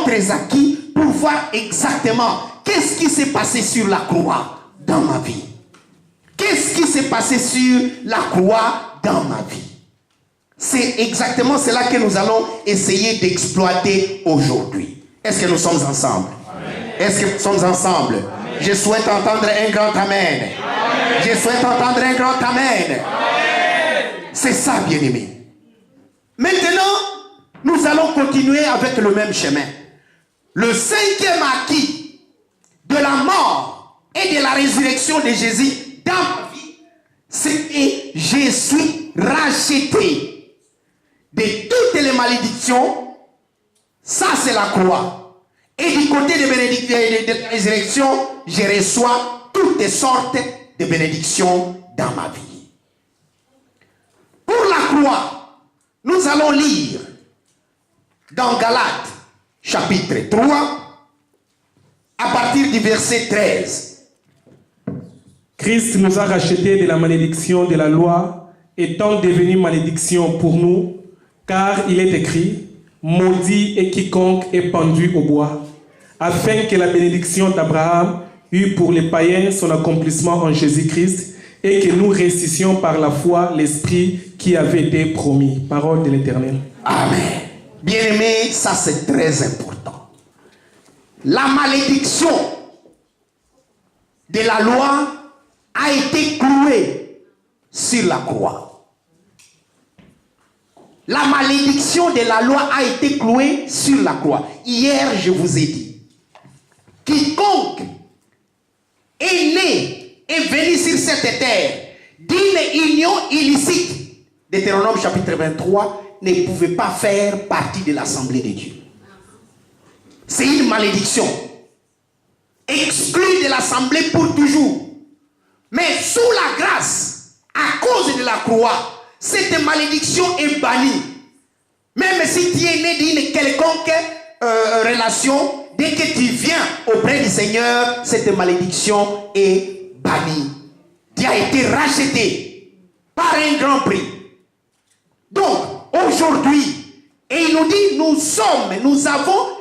d'autres acquis pour voir exactement qu'est-ce qui s'est passé sur la croix dans ma vie. Qu'est-ce qui s'est passé sur la croix dans ma vie? C'est exactement cela que nous allons essayer d'exploiter aujourd'hui. Est-ce que nous sommes ensemble? Est-ce que nous sommes ensemble? Amen. Je souhaite entendre un grand amen. Amen. Je souhaite entendre un grand amen. C'est ça, bien-aimé. Maintenant, nous allons continuer avec le même chemin. Le cinquième acquis de la mort et de la résurrection de Jésus dans ma vie, c'est que je suis racheté de toutes les malédictions. Ça, c'est la croix. Et du côté de la résurrection, je reçois toutes sortes de bénédictions dans ma vie. Pour la croix, nous allons lire dans Galates, chapitre 3, à partir du verset 13. Christ nous a rachetés de la malédiction de la loi, étant devenu malédiction pour nous, car il est écrit, maudit est quiconque est pendu au bois, afin que la bénédiction d'Abraham eût pour les païens son accomplissement en Jésus-Christ, et que nous ressuscitions par la foi l'Esprit qui avait été promis. Parole de l'Éternel. Amen. Bien-aimé, ça c'est très important. La malédiction de la loi a été clouée sur la croix. La malédiction de la loi a été clouée sur la croix. Hier, je vous ai dit, quiconque est né et venu sur cette terre d'une union illicite, Deutéronome chapitre 23, ne pouvait pas faire partie de l'assemblée de Dieu. C'est une malédiction. Exclue de l'assemblée pour toujours. Mais sous la grâce, à cause de la croix, cette malédiction est bannie. Même si tu es né d'une quelconque relation, dès que tu viens auprès du Seigneur, cette malédiction est bannie. Tu as été racheté par un grand prix. Donc, aujourd'hui, et il nous dit, nous avons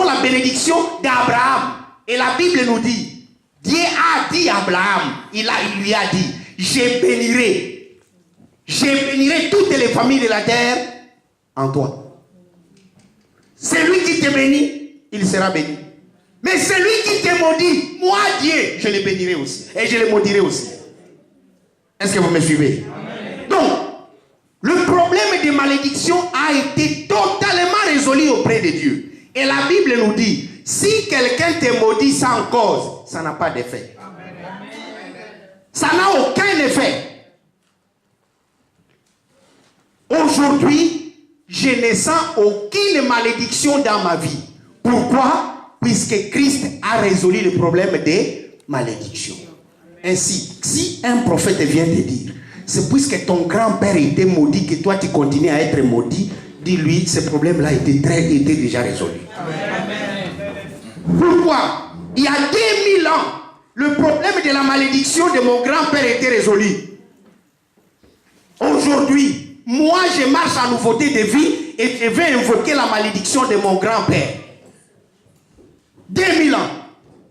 la bénédiction d'Abraham. Et la Bible nous dit, Dieu a dit à Abraham, il lui a dit, je bénirai toutes les familles de la terre en toi. Celui qui te bénit, il sera béni. Mais celui qui te maudit, moi Dieu, je le bénirai aussi. Et je le maudirai aussi. Est-ce que vous me suivez? Amen. Donc, le problème de malédiction a été totalement résolu auprès de Dieu. Et la Bible nous dit, si quelqu'un te maudit sans cause, ça n'a pas d'effet. Ça n'a aucun effet. Aujourd'hui, je ne sens aucune malédiction dans ma vie. Pourquoi? Puisque Christ a résolu le problème des malédictions. Ainsi, si un prophète vient te dire, c'est puisque ton grand-père était maudit que toi tu continues à être maudit, dis-lui, ce problème-là était déjà résolu. Pourquoi? Il y a 2000 ans, le problème de la malédiction de mon grand-père était résolu. Aujourd'hui, moi je marche en nouveauté de vie et je vais invoquer la malédiction de mon grand-père. 2000 ans.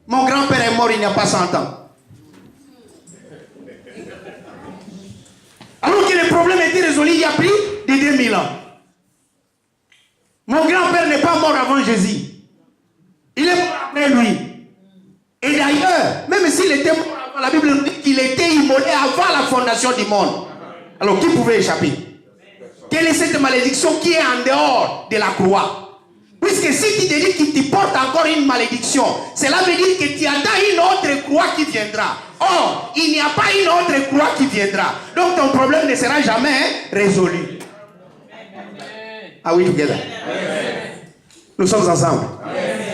Mon grand-père est mort il n'y a pas 100 ans. Alors que le problème était résolu il y a plus de 2000 ans. Mon grand-père n'est pas mort avant Jésus. Il est mort après lui. Et d'ailleurs, même s'il était mort avant, la Bible nous dit qu'il était immolé avant la fondation du monde. Alors qui pouvait échapper? Quelle est cette malédiction qui est en dehors de la croix? Puisque si tu te dis qu'il te porte encore une malédiction, cela veut dire que tu attends une autre croix qui viendra. Or, il n'y a pas une autre croix qui viendra. Donc ton problème ne sera jamais résolu. Ah oui, together. Nous sommes ensemble.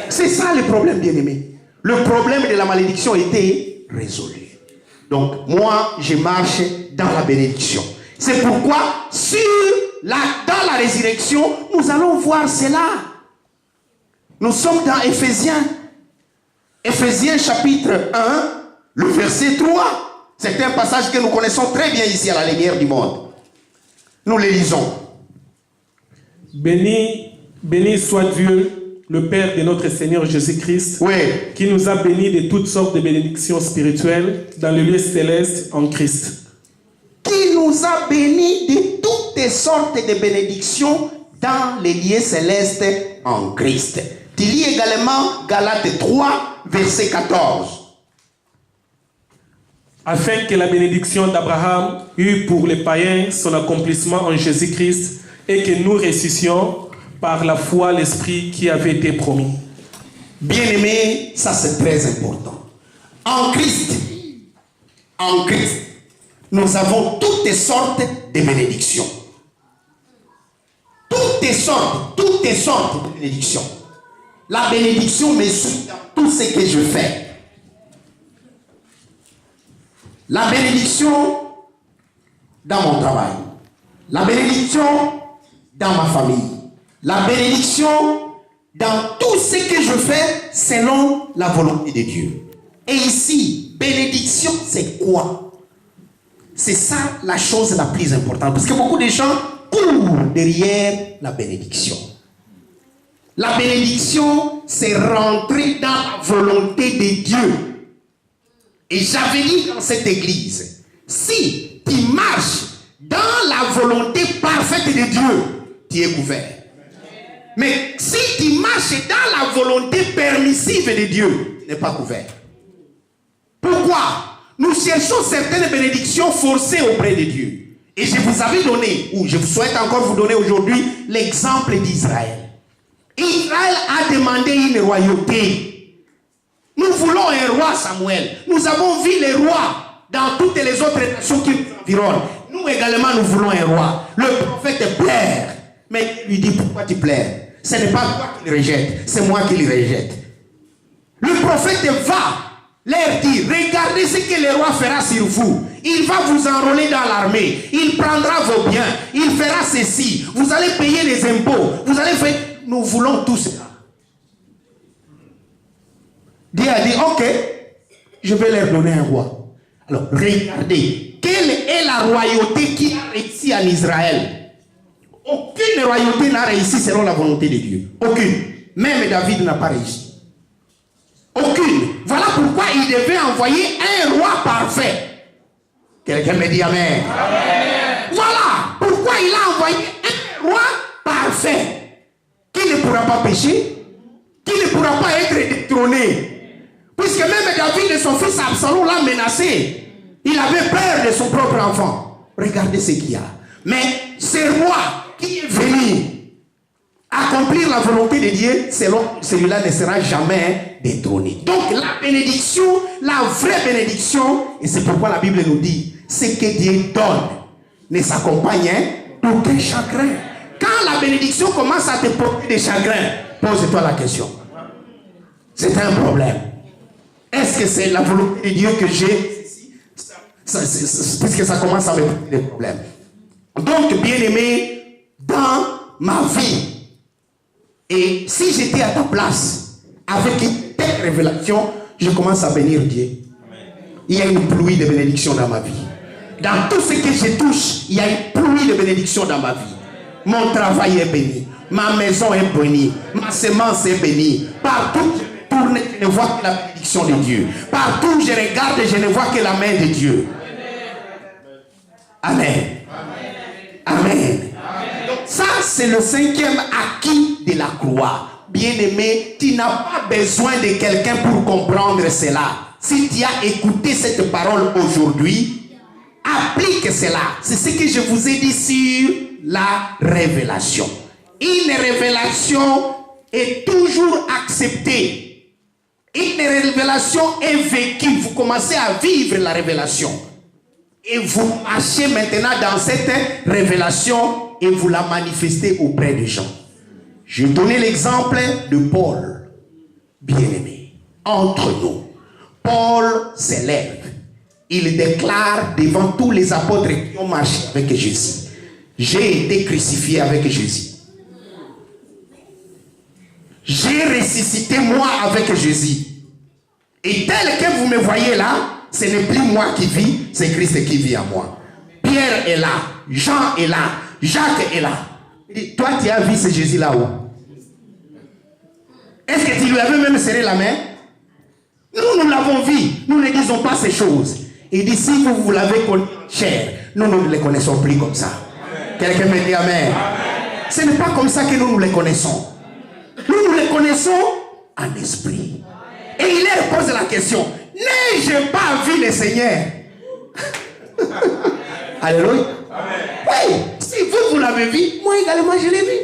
C'est ça le problème, bien-aimé. Le problème de la malédiction était résolu. Donc, moi, je marche dans la bénédiction. C'est pourquoi, dans la résurrection, nous allons voir cela. Nous sommes dans Éphésiens. Éphésiens chapitre 1, le verset 3. C'est un passage que nous connaissons très bien ici à la lumière du monde. Nous le lisons. Béni Béni soit Dieu, le Père de notre Seigneur Jésus-Christ, Oui. qui nous a bénis de toutes sortes de bénédictions spirituelles dans le lieu céleste en Christ. Qui nous a bénis de toutes sortes de bénédictions dans les lieux célestes en Christ. Tu lis également Galates 3, verset 14. Afin que la bénédiction d'Abraham eût pour les païens son accomplissement en Jésus-Christ et que nous ressuscions par la foi l'Esprit qui avait été promis. Bien-aimés, ça c'est très important. En Christ, nous avons toutes sortes de bénédictions. Toutes sortes de bénédictions. La bénédiction me suit dans tout ce que je fais. La bénédiction dans mon travail. La bénédiction dans ma famille. La bénédiction dans tout ce que je fais selon la volonté de Dieu. Et ici, bénédiction, c'est quoi? C'est ça la chose la plus importante. Parce que beaucoup de gens courent derrière la bénédiction. La bénédiction, c'est rentrer dans la volonté de Dieu. Et j'avais dit dans cette église, si tu marches dans la volonté parfaite de Dieu, tu es couvert. Mais si tu marches dans la volonté permissive de Dieu, tu n'es pas couvert. Pourquoi? Nous cherchons certaines bénédictions forcées auprès de Dieu. Et je vous avais donné, ou je souhaite encore vous donner aujourd'hui, l'exemple d'Israël. Israël a demandé une royauté. Nous voulons un roi, Samuel. Nous avons vu les rois dans toutes les autres nations qui nous environnent. Nous également, nous voulons un roi. Le prophète pleure. Mais il lui dit, pourquoi tu pleures? Ce n'est pas toi qui le rejette, c'est moi qui le rejette. Le prophète va leur dire, regardez ce que le roi fera sur vous. Il va vous enrôler dans l'armée. Il prendra vos biens. Il fera ceci. Vous allez payer les impôts. Vous allez faire... Nous voulons tout cela. Dieu a dit, ok, je vais leur donner un roi. Alors, regardez, quelle est la royauté qui a réussi en Israël? Aucune royauté n'a réussi selon la volonté de Dieu. Aucune. Même David n'a pas réussi. Aucune. Voilà pourquoi il devait envoyer un roi parfait. Quelqu'un me dit amen. Amen. Voilà pourquoi il a envoyé un roi parfait. Qui ne pourra pas pécher, qui ne pourra pas être détrôné. Puisque même David et son fils Absalom l'a menacé. Il avait peur de son propre enfant. Regardez ce qu'il y a. Mais ce roi qui est venu accomplir la volonté de Dieu, celui-là ne sera jamais détrôné. Donc la bénédiction, la vraie bénédiction, et c'est pourquoi la Bible nous dit, ce que Dieu donne ne s'accompagne d'aucun chagrin. Quand la bénédiction commence à te porter des chagrins, pose-toi la question. C'est un problème. Est-ce que c'est la volonté de Dieu que j'ai? Puisque ça commence à me poser des problèmes. Donc, bien-aimé, dans ma vie, et si j'étais à ta place, avec une telle révélation, je commence à bénir Dieu. Il y a une pluie de bénédiction dans ma vie. Dans tout ce que je touche, il y a une pluie de bénédiction dans ma vie. Mon travail est béni. Ma maison est bénie. Ma semence est bénie. Partout je tourne, je ne vois que la bénédiction de Dieu. Partout je regarde, je ne vois que la main de Dieu. Amen. Amen. Donc ça, c'est le 5e acquis de la croix. Bien-aimé, tu n'as pas besoin de quelqu'un pour comprendre cela. Si tu as écouté cette parole aujourd'hui, applique cela. C'est ce que je vous ai dit sur la révélation. Une révélation est toujours acceptée. Une révélation est vécue. Vous commencez à vivre la révélation. Et vous marchez maintenant dans cette révélation et vous la manifestez auprès des gens. Je vais donner l'exemple de Paul, bien-aimé. Entre nous, Paul s'élève. Il déclare devant tous les apôtres qui ont marché avec Jésus. J'ai été crucifié avec Jésus. J'ai ressuscité moi avec Jésus. Et tel que vous me voyez là, ce n'est plus moi qui vis, c'est Christ qui vit en moi. Pierre est là, Jean est là, Jacques est là. Et toi tu as vu ce Jésus là-haut. Est-ce que tu lui avais même serré la main? Nous l'avons vu. Nous ne disons pas ces choses. Il dit, si vous l'avez connu cher, nous ne les connaissons plus comme ça. Quelqu'un me dit amen. Ce n'est pas comme ça que nous les connaissons. Nous les connaissons en esprit. Et il leur pose la question, n'ai-je pas vu le Seigneur? Alléluia. Oui, si vous l'avez vu, moi également je l'ai vu.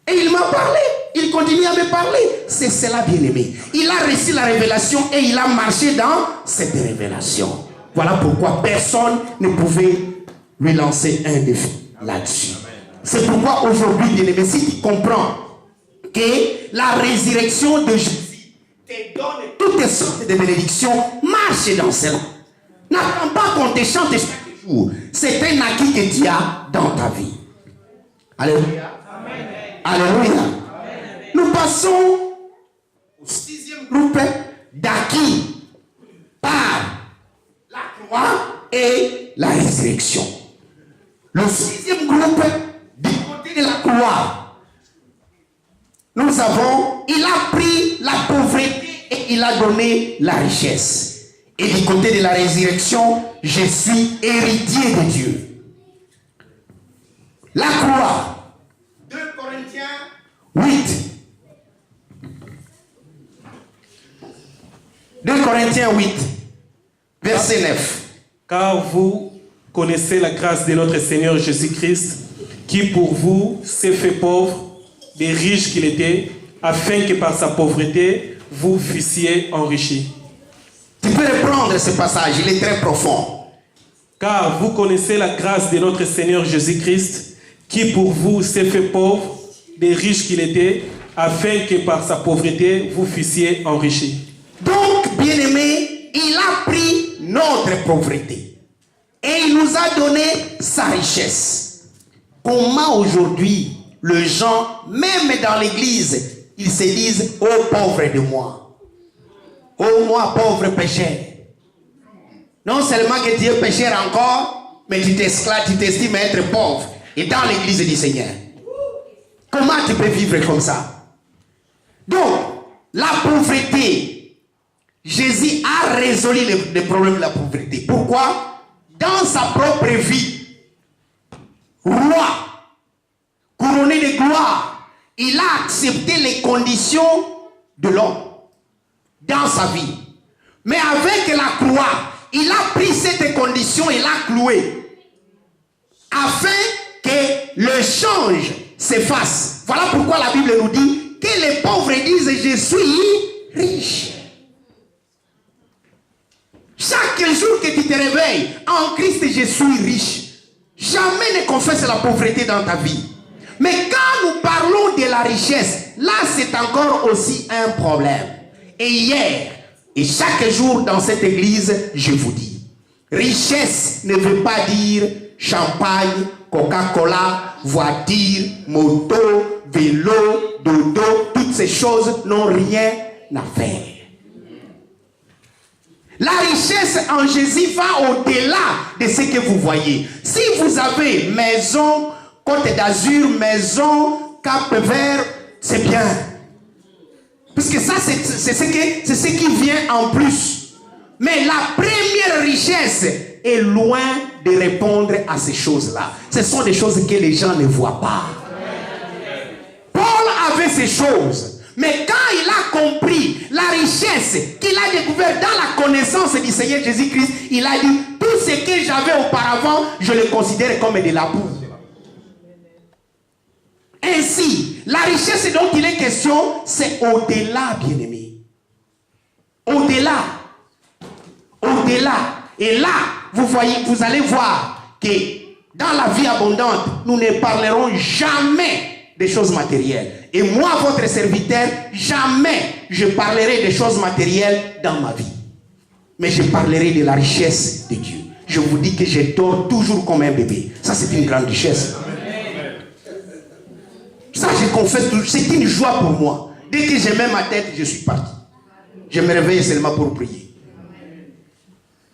Et il m'a parlé. Il continue à me parler. C'est cela, bien-aimé. Il a reçu la révélation et il a marché dans cette révélation. Voilà pourquoi personne ne pouvait lui lancer un défi là-dessus. C'est pourquoi aujourd'hui, bien-aimé, si tu comprends que la résurrection de Jésus te donne toutes sortes de bénédictions, marche dans cela. N'attends pas qu'on te chante chaque jour. C'est un acquis que tu as dans ta vie. Alléluia. Alléluia. Nous passons au 6e groupe d'acquis par la croix et la résurrection. Le 6e groupe du côté de la croix, nous avons, il a pris la pauvreté et il a donné la richesse. Et du côté de la résurrection, je suis héritier de Dieu. La croix, 2 Corinthiens 8. 2 Corinthiens 8, verset 9. Car vous connaissez la grâce de notre Seigneur Jésus-Christ, qui pour vous s'est fait pauvre, des riches qu'il était, afin que par sa pauvreté, vous fussiez enrichis. Tu peux reprendre ce passage, il est très profond. Car vous connaissez la grâce de notre Seigneur Jésus-Christ, qui pour vous s'est fait pauvre, des riches qu'il était, afin que par sa pauvreté, vous fussiez enrichis. Donc, bien-aimé, il a pris notre pauvreté et il nous a donné sa richesse. Comment aujourd'hui, les gens, même dans l'église, ils se disent, oh pauvre de moi, oh moi pauvre pécheur. Non seulement que tu es pécheur encore, mais tu t'estimes être pauvre et dans l'église du Seigneur. Comment tu peux vivre comme ça? Donc, la pauvreté, Jésus a résolu le problème de la pauvreté. Pourquoi? Dans sa propre vie, roi, couronné de gloire, il a accepté les conditions de l'homme dans sa vie. Mais avec la croix, il a pris cette condition et l'a cloué afin que le change s'efface. Voilà pourquoi la Bible nous dit que les pauvres disent « Je suis riche ». Chaque jour que tu te réveilles, en Christ je suis riche. Jamais ne confesse la pauvreté dans ta vie. Mais quand nous parlons de la richesse, là c'est encore aussi un problème. Et hier, et chaque jour dans cette église, je vous dis, richesse ne veut pas dire champagne, Coca-Cola, voiture, moto, vélo, dodo, toutes ces choses n'ont rien à faire. La richesse en Jésus va au-delà de ce que vous voyez. Si vous avez maison, Côte d'Azur, maison, Cap Vert, c'est bien. Parce que ça, c'est ce qui vient en plus. Mais la première richesse est loin de répondre à ces choses-là. Ce sont des choses que les gens ne voient pas. Paul avait ces choses. Mais quand il a compris la richesse qu'il a découvert dans la connaissance du Seigneur Jésus-Christ, il a dit, tout ce que j'avais auparavant, je le considère comme de la boue. Ainsi, la richesse dont il est question, c'est au-delà, bien-aimé. Au-delà. Au-delà. Et là, vous voyez, vous allez voir que dans la vie abondante, nous ne parlerons jamais des choses matérielles. Et moi, votre serviteur, jamais je parlerai des choses matérielles dans ma vie. Mais je parlerai de la richesse de Dieu. Je vous dis que je dors toujours comme un bébé. Ça, c'est une grande richesse. Ça, je confesse, c'est une joie pour moi. Dès que je mets ma tête, je suis parti. Je me réveille seulement pour prier.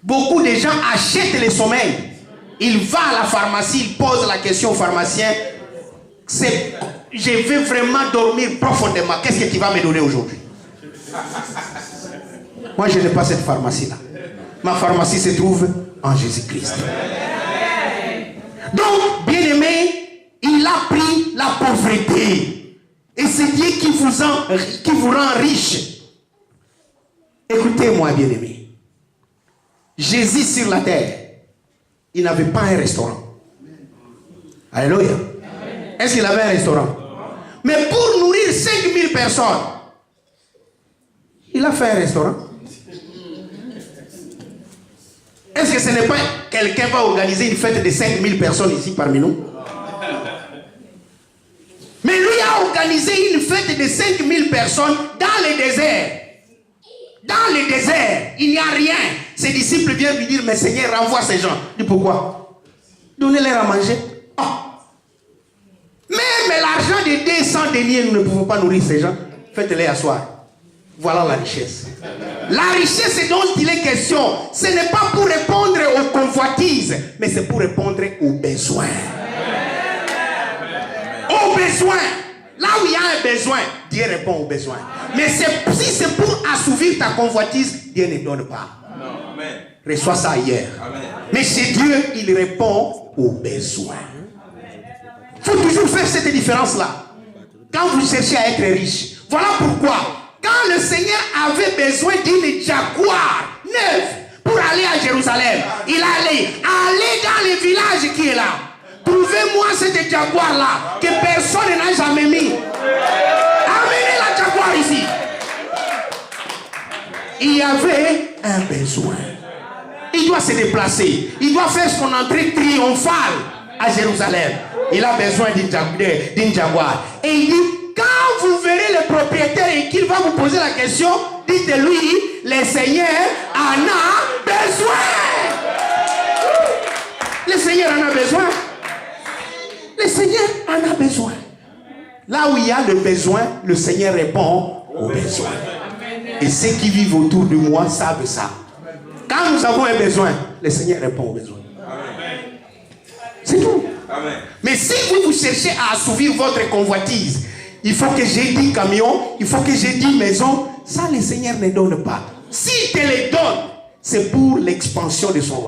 Beaucoup de gens achètent le sommeil. Ils vont à la pharmacie, ils posent la question au pharmacien. je vais vraiment dormir profondément. Qu'est-ce que tu vas me donner aujourd'hui? Moi, je n'ai pas cette pharmacie-là. Ma pharmacie se trouve en Jésus-Christ. Donc, bien-aimé, il a pris la pauvreté. Et c'est Dieu qui vous rend riche. Écoutez-moi, bien-aimé. Jésus sur la terre, il n'avait pas un restaurant. Alléluia. Est-ce qu'il avait un restaurant? Mais pour nourrir 5000 personnes, il a fait un restaurant. Est-ce que ce n'est pas quelqu'un qui va organiser une fête de 5000 personnes ici parmi nous? Mais lui a organisé une fête de 5000 personnes dans le désert. Dans le désert, il n'y a rien. Ses disciples viennent lui dire, mais Seigneur, renvoie ces gens. Il dit, pourquoi? Donnez-leur à manger. Oh. Même l'argent de 200 deniers, nous ne pouvons pas nourrir ces gens. Faites-les asseoir. Voilà la richesse. La richesse dont il est question, ce n'est pas pour répondre aux convoitises, mais c'est pour répondre aux besoins. Aux besoins. Là où il y a un besoin, Dieu répond aux besoins. Mais si c'est pour assouvir ta convoitise, Dieu ne donne pas. Reçois ça ailleurs. Mais chez Dieu, il répond aux besoins. Il faut toujours faire cette différence-là. Quand vous cherchez à être riche, voilà pourquoi. Quand le Seigneur avait besoin d'une jaguar neuve pour aller à Jérusalem, il allait dans le village qui est là. Trouvez-moi cette jaguar-là que personne n'a jamais mis. Amenez la jaguar ici. Il y avait un besoin. Il doit se déplacer. Il doit faire son entrée triomphale à Jérusalem. Il a besoin d'une jaguar. Et il dit, quand vous verrez le propriétaire et qu'il va vous poser la question, dites-lui, le Seigneur en a besoin. Le Seigneur en a besoin. Le Seigneur en a besoin. Là où il y a le besoin, le Seigneur répond aux besoins. Et ceux qui vivent autour de moi savent ça. Quand nous avons un besoin, le Seigneur répond aux besoins. C'est tout. Mais si vous cherchez à assouvir votre convoitise, il faut que j'ai 10 camions, il faut que j'ai 10 maisons, ça le Seigneur ne donne pas. S'il te les donne, c'est pour l'expansion de son royaume.